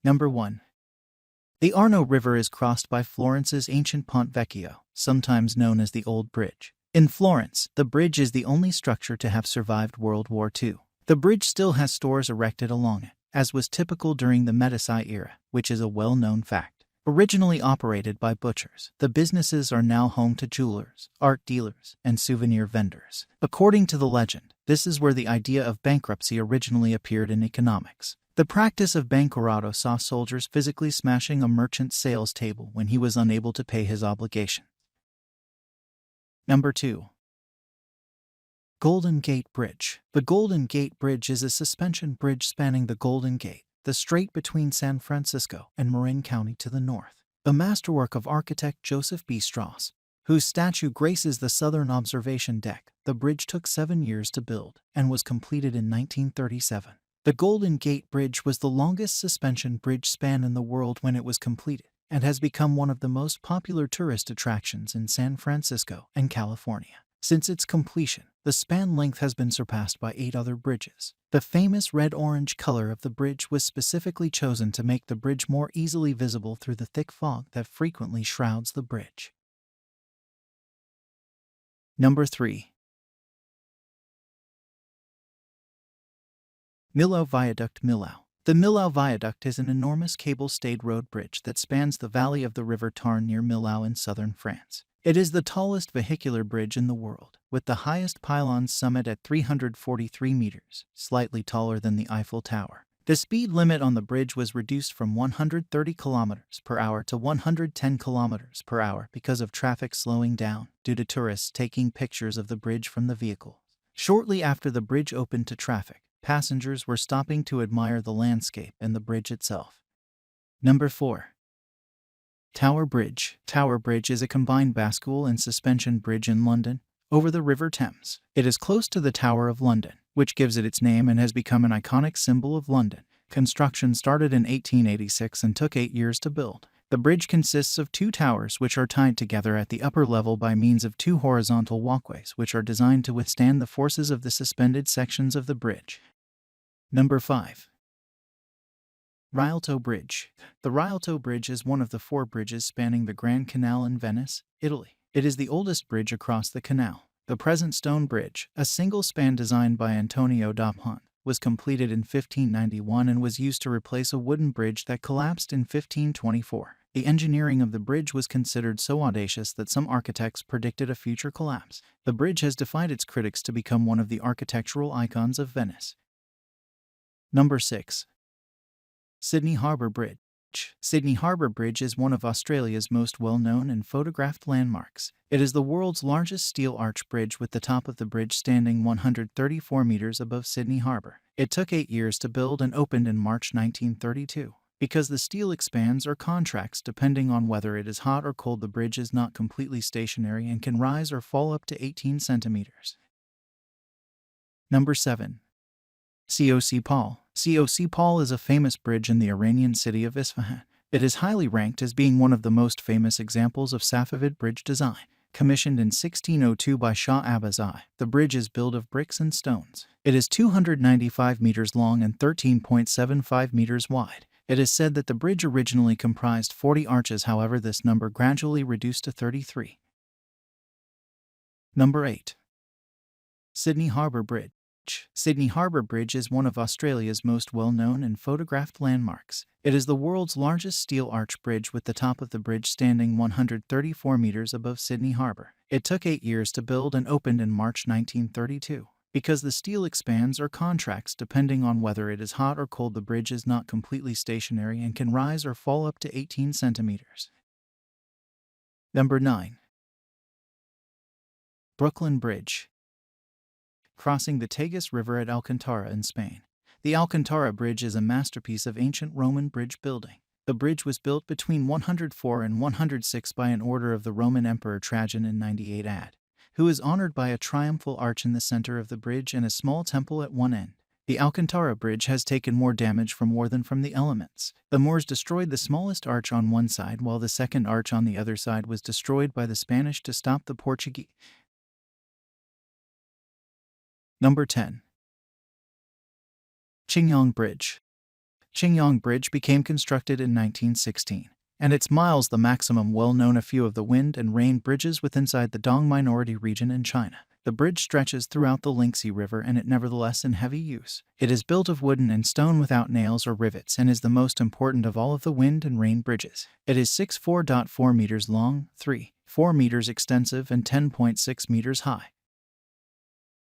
Number 1. The Arno River is crossed by Florence's ancient Ponte Vecchio, sometimes known as the Old Bridge. In Florence, the bridge is the only structure to have survived World War II. The bridge still has stores erected along it, as was typical during the Medici era, which is a well-known fact. Originally operated by butchers, the businesses are now home to jewelers, art dealers, and souvenir vendors. According to the legend, this is where the idea of bankruptcy originally appeared in economics. The practice of bancarrotto saw soldiers physically smashing a merchant's sales table when he was unable to pay his obligation. Number 2. Golden Gate Bridge. The Golden Gate Bridge is a suspension bridge spanning the Golden Gate, the strait between San Francisco and Marin County to the north. A masterwork of architect Joseph B. Strauss, whose statue graces the southern observation deck, the bridge took 7 years to build and was completed in 1937. The Golden Gate Bridge was the longest suspension bridge span in the world when it was completed, and has become one of the most popular tourist attractions in San Francisco and California. Since its completion, the span length has been surpassed by 8 other bridges. The famous red-orange color of the bridge was specifically chosen to make the bridge more easily visible through the thick fog that frequently shrouds the bridge. Number 3. Millau Viaduct. Millau. The Millau Viaduct is an enormous cable-stayed road bridge that spans the valley of the River Tarn near Millau in southern France. It is the tallest vehicular bridge in the world, with the highest pylon's summit at 343 meters, slightly taller than the Eiffel Tower. The speed limit on the bridge was reduced from 130 kilometers per hour to 110 kilometers per hour because of traffic slowing down due to tourists taking pictures of the bridge from the vehicles. Shortly after the bridge opened to traffic, passengers were stopping to admire the landscape and the bridge itself. Number 4. Tower Bridge. Tower Bridge is a combined bascule and suspension bridge in London, over the River Thames. It is close to the Tower of London, which gives it its name and has become an iconic symbol of London. Construction started in 1886 and took 8 years to build. The bridge consists of 2 towers which are tied together at the upper level by means of 2 horizontal walkways which are designed to withstand the forces of the suspended sections of the bridge. Number 5. Rialto Bridge. The Rialto Bridge is one of the 4 bridges spanning the Grand Canal in Venice, Italy. It is the oldest bridge across the canal. The present stone bridge, a single span designed by Antonio da Ponte, was completed in 1591 and was used to replace a wooden bridge that collapsed in 1524. The engineering of the bridge was considered so audacious that some architects predicted a future collapse. The bridge has defied its critics to become one of the architectural icons of Venice. Number 6. Sydney Harbour Bridge. Sydney Harbour Bridge is one of Australia's most well-known and photographed landmarks. It is the world's largest steel arch bridge, with the top of the bridge standing 134 meters above Sydney Harbour. It took 8 years to build and opened in March 1932. Because the steel expands or contracts depending on whether it is hot or cold, the bridge is not completely stationary and can rise or fall up to 18 centimeters. Number 7. COC Paul. COC Paul is a famous bridge in the Iranian city of Isfahan. It is highly ranked as being one of the most famous examples of Safavid bridge design. Commissioned in 1602 by Shah Abbas I, the bridge is built of bricks and stones. It is 295 meters long and 13.75 meters wide. It is said that the bridge originally comprised 40 arches, however this number gradually reduced to 33. Number 8. Sydney Harbour Bridge. Sydney Harbour Bridge is one of Australia's most well-known and photographed landmarks. It is the world's largest steel arch bridge, with the top of the bridge standing 134 meters above Sydney Harbour. It took 8 years to build and opened in March 1932. Because the steel expands or contracts depending on whether it is hot or cold, the bridge is not completely stationary and can rise or fall up to 18 centimeters. Number 9. Brooklyn Bridge. Crossing the Tagus River at Alcantara in Spain. The Alcantara Bridge is a masterpiece of ancient Roman bridge building. The bridge was built between 104 and 106 by an order of the Roman Emperor Trajan in 98 AD, who is honored by a triumphal arch in the center of the bridge and a small temple at one end. The Alcantara Bridge has taken more damage from war than from the elements. The Moors destroyed the smallest arch on one side, while the second arch on the other side was destroyed by the Spanish to stop the Portuguese. Number 10. Qingyang Bridge. Qingyang Bridge became constructed in 1916, and its miles the maximum well-known. A few of the wind and rain bridges withinside the Dong minority region in China. The bridge stretches throughout the Yangtze River and it nevertheless in heavy use. It is built of wooden and stone without nails or rivets and is the most important of all of the wind and rain bridges. It is 64.4 meters long, 3.4 meters extensive and 10.6 meters high.